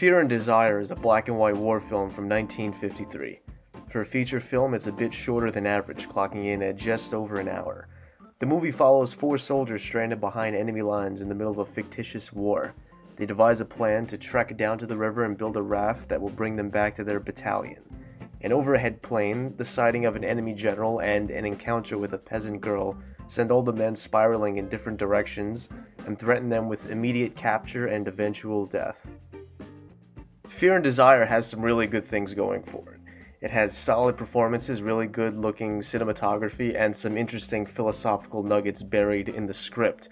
Fear and Desire is a black and white war film from 1953. For a feature film, it's a bit shorter than average, clocking in at just over an hour. The movie follows 4 soldiers stranded behind enemy lines in the middle of a fictitious war. They devise a plan to trek down to the river and build a raft that will bring them back to their battalion. An overhead plane, the sighting of an enemy general, and an encounter with a peasant girl send all the men spiraling in different directions and threaten them with immediate capture and eventual death. Fear and Desire has some really good things going for it. It has solid performances, really good looking cinematography, and some interesting philosophical nuggets buried in the script.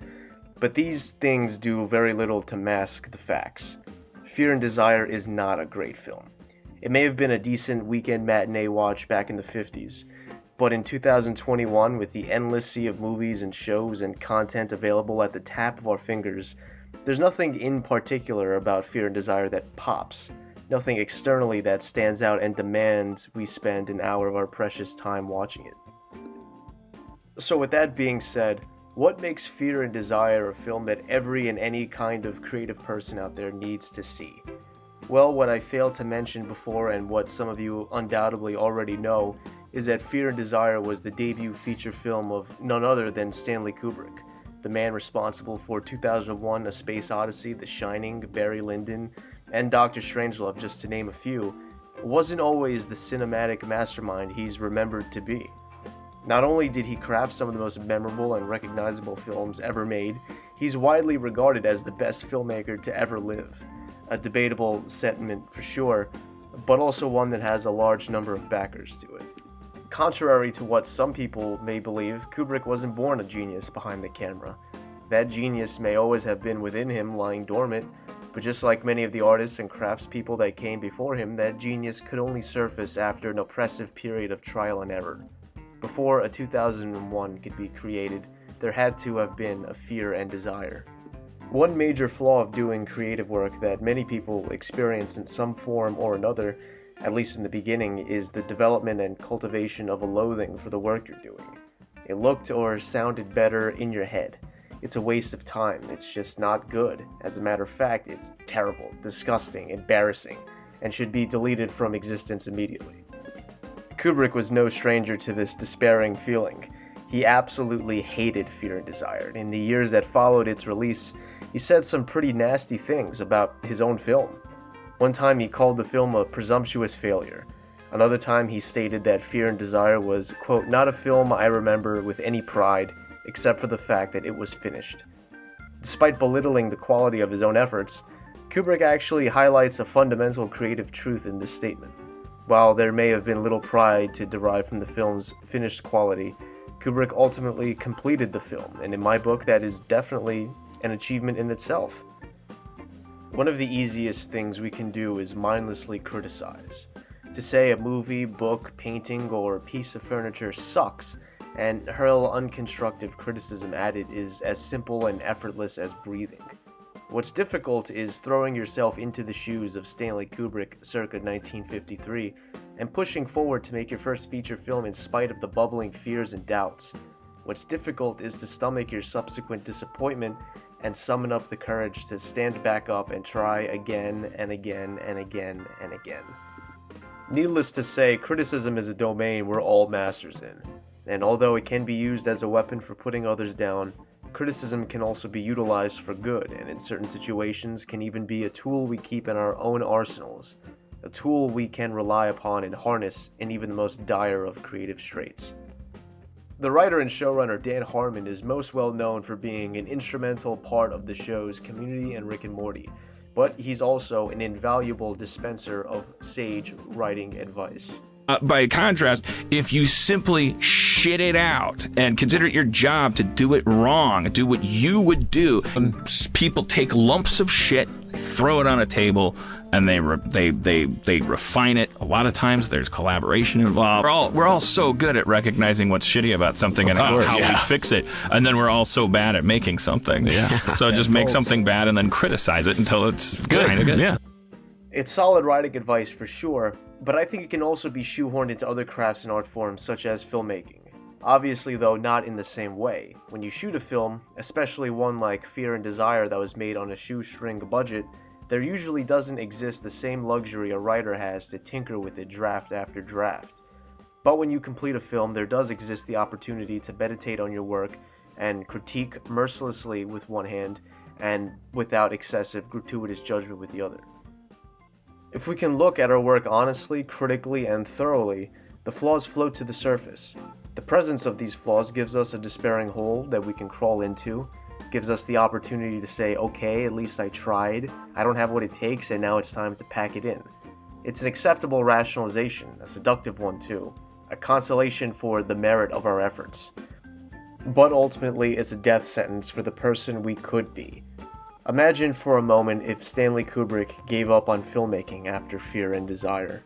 But these things do very little to mask the facts. Fear and Desire is not a great film. It may have been a decent weekend matinee watch back in the 50s, but in 2021, with the endless sea of movies and shows and content available at the tap of our fingers, there's nothing in particular about Fear and Desire that pops. Nothing externally that stands out and demands we spend an hour of our precious time watching it. So with that being said, what makes Fear and Desire a film that every and any kind of creative person out there needs to see? Well, what I failed to mention before, and what some of you undoubtedly already know, is that Fear and Desire was the debut feature film of none other than Stanley Kubrick, the man responsible for 2001: A Space Odyssey, The Shining, Barry Lyndon, and Dr. Strangelove, just to name a few. Wasn't always the cinematic mastermind he's remembered to be. Not only did he craft some of the most memorable and recognizable films ever made, he's widely regarded as the best filmmaker to ever live. A debatable sentiment for sure, but also one that has a large number of backers to it. Contrary to what some people may believe, Kubrick wasn't born a genius behind the camera. That genius may always have been within him, lying dormant, but just like many of the artists and craftspeople that came before him, that genius could only surface after an oppressive period of trial and error. Before a 2001 could be created, there had to have been a Fear and Desire. One major flaw of doing creative work that many people experience in some form or another, at least in the beginning, is the development and cultivation of a loathing for the work you're doing. It looked or sounded better in your head. It's a waste of time. It's just not good. As a matter of fact, it's terrible, disgusting, embarrassing, and should be deleted from existence immediately. Kubrick was no stranger to this despairing feeling. He absolutely hated Fear and Desire. In the years that followed its release, he said some pretty nasty things about his own film. One time he called the film a presumptuous failure. Another time he stated that Fear and Desire was, quote, not a film I remember with any pride, except for the fact that it was finished. Despite belittling the quality of his own efforts, Kubrick actually highlights a fundamental creative truth in this statement. While there may have been little pride to derive from the film's finished quality, Kubrick ultimately completed the film, and in my book that is definitely an achievement in itself. One of the easiest things we can do is mindlessly criticize. To say a movie, book, painting, or piece of furniture sucks and hurl unconstructive criticism at it is as simple and effortless as breathing. What's difficult is throwing yourself into the shoes of Stanley Kubrick circa 1953 and pushing forward to make your first feature film in spite of the bubbling fears and doubts. What's difficult is to stomach your subsequent disappointment and summon up the courage to stand back up and try again and again and again and again. Needless to say, criticism is a domain we're all masters in, and although it can be used as a weapon for putting others down, criticism can also be utilized for good, and in certain situations can even be a tool we keep in our own arsenals, a tool we can rely upon and harness in even the most dire of creative straits. The writer and showrunner Dan Harmon is most well known for being an instrumental part of the shows Community and Rick and Morty, but he's also an invaluable dispenser of sage writing advice. By contrast, if you simply shit it out and consider it your job to do it wrong, do what you would do, people take lumps of shit, throw it on a table, and they refine it. A lot of times there's collaboration involved. We're all so good at recognizing what's shitty about something and how we fix it, and then we're all so bad at making something. Yeah. So just make something bad and then criticize it until it's kind of good. Yeah. It's solid writing advice for sure, but I think it can also be shoehorned into other crafts and art forms such as filmmaking. Obviously, though, not in the same way. When you shoot a film, especially one like Fear and Desire that was made on a shoestring budget, there usually doesn't exist the same luxury a writer has to tinker with it draft after draft. But when you complete a film, there does exist the opportunity to meditate on your work and critique mercilessly with one hand and without excessive gratuitous judgment with the other. If we can look at our work honestly, critically, and thoroughly, the flaws float to the surface. The presence of these flaws gives us a despairing hole that we can crawl into, gives us the opportunity to say, okay, at least I tried, I don't have what it takes, and now it's time to pack it in. It's an acceptable rationalization, a seductive one too, a consolation for the merit of our efforts. But ultimately, it's a death sentence for the person we could be. Imagine for a moment if Stanley Kubrick gave up on filmmaking after Fear and Desire.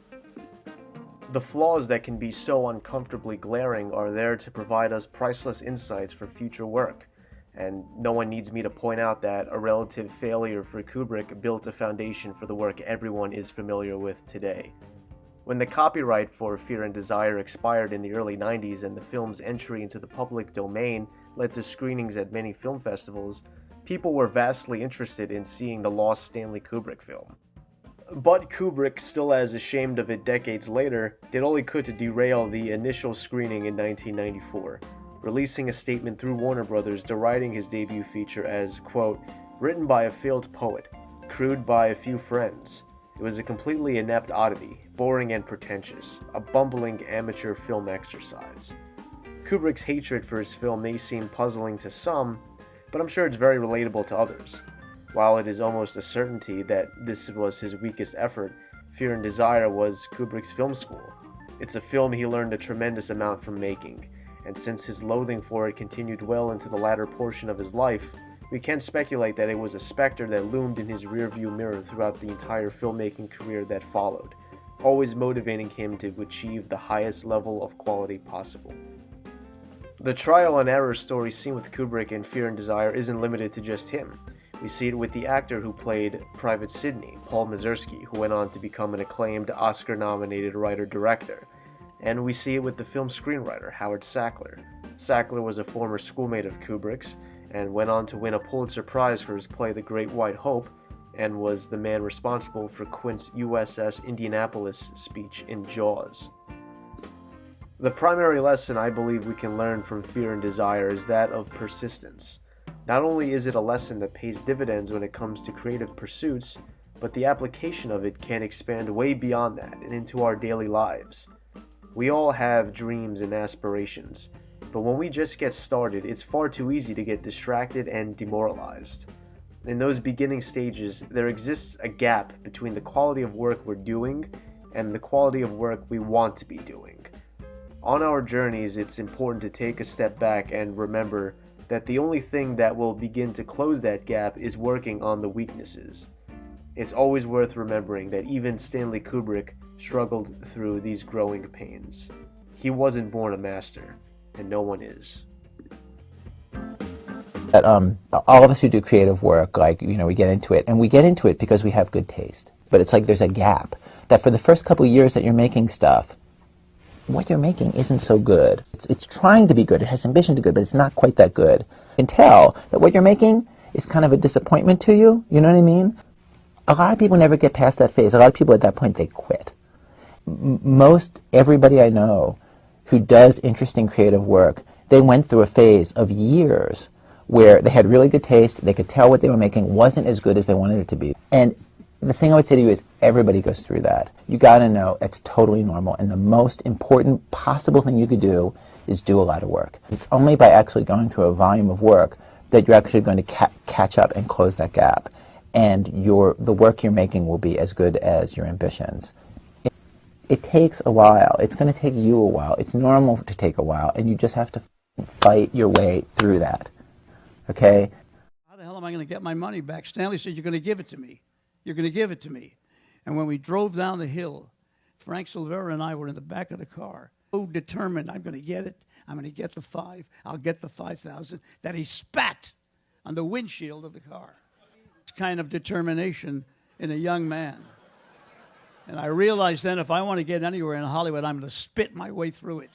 The flaws that can be so uncomfortably glaring are there to provide us priceless insights for future work, and no one needs me to point out that a relative failure for Kubrick built a foundation for the work everyone is familiar with today. When the copyright for Fear and Desire expired in the early 90s and the film's entry into the public domain led to screenings at many film festivals, people were vastly interested in seeing the lost Stanley Kubrick film. But Kubrick, still as ashamed of it decades later, did all he could to derail the initial screening in 1994, releasing a statement through Warner Brothers deriding his debut feature as, quote, written by a failed poet, crude by a few friends. It was a completely inept oddity, boring and pretentious, a bumbling amateur film exercise. Kubrick's hatred for his film may seem puzzling to some, but I'm sure it's very relatable to others. While it is almost a certainty that this was his weakest effort, Fear and Desire was Kubrick's film school. It's a film he learned a tremendous amount from making, and since his loathing for it continued well into the latter portion of his life, we can speculate that it was a specter that loomed in his rearview mirror throughout the entire filmmaking career that followed, always motivating him to achieve the highest level of quality possible. The trial and error story seen with Kubrick in Fear and Desire isn't limited to just him. We see it with the actor who played Private Sidney, Paul Mazursky, who went on to become an acclaimed Oscar-nominated writer-director. And we see it with the film screenwriter, Howard Sackler. Sackler was a former schoolmate of Kubrick's, and went on to win a Pulitzer Prize for his play The Great White Hope, and was the man responsible for Quint's USS Indianapolis speech in Jaws. The primary lesson I believe we can learn from Fear and Desire is that of persistence. Not only is it a lesson that pays dividends when it comes to creative pursuits, but the application of it can expand way beyond that and into our daily lives. We all have dreams and aspirations, but when we just get started, it's far too easy to get distracted and demoralized. In those beginning stages, there exists a gap between the quality of work we're doing and the quality of work we want to be doing. On our journeys, it's important to take a step back and remember that the only thing that will begin to close that gap is working on the weaknesses. It's always worth remembering that even Stanley Kubrick struggled through these growing pains. He wasn't born a master, and no one is. That all of us who do creative work, we get into it, and we get into it because we have good taste. But it's like there's a gap that for the first couple of years that you're making stuff, what you're making isn't so good. It's trying to be good. It has ambition to be good, but it's not quite that good. You can tell that what you're making is kind of a disappointment to you. You know what I mean? A lot of people never get past that phase. A lot of people at that point, they quit. Most everybody I know who does interesting creative work, they went through a phase of years where they had really good taste. They could tell what they were making wasn't as good as they wanted it to be. And the thing I would say to you is everybody goes through that. You got to know it's totally normal, and the most important possible thing you could do is do a lot of work. It's only by actually going through a volume of work that you're actually going to catch up and close that gap, and the work you're making will be as good as your ambitions. It takes a while. It's going to take you a while. It's normal to take a while, and you just have to fight your way through that. Okay? How the hell am I going to get my money back? Stanley said, you're going to give it to me. You're going to give it to me. And when we drove down the hill, Frank Silvera and I were in the back of the car, so determined, I'm going to get it. I'm going to get the $5,000. I'll get the $5,000, that he spat on the windshield of the car. It's kind of determination in a young man. And I realized then if I want to get anywhere in Hollywood, I'm going to spit my way through it.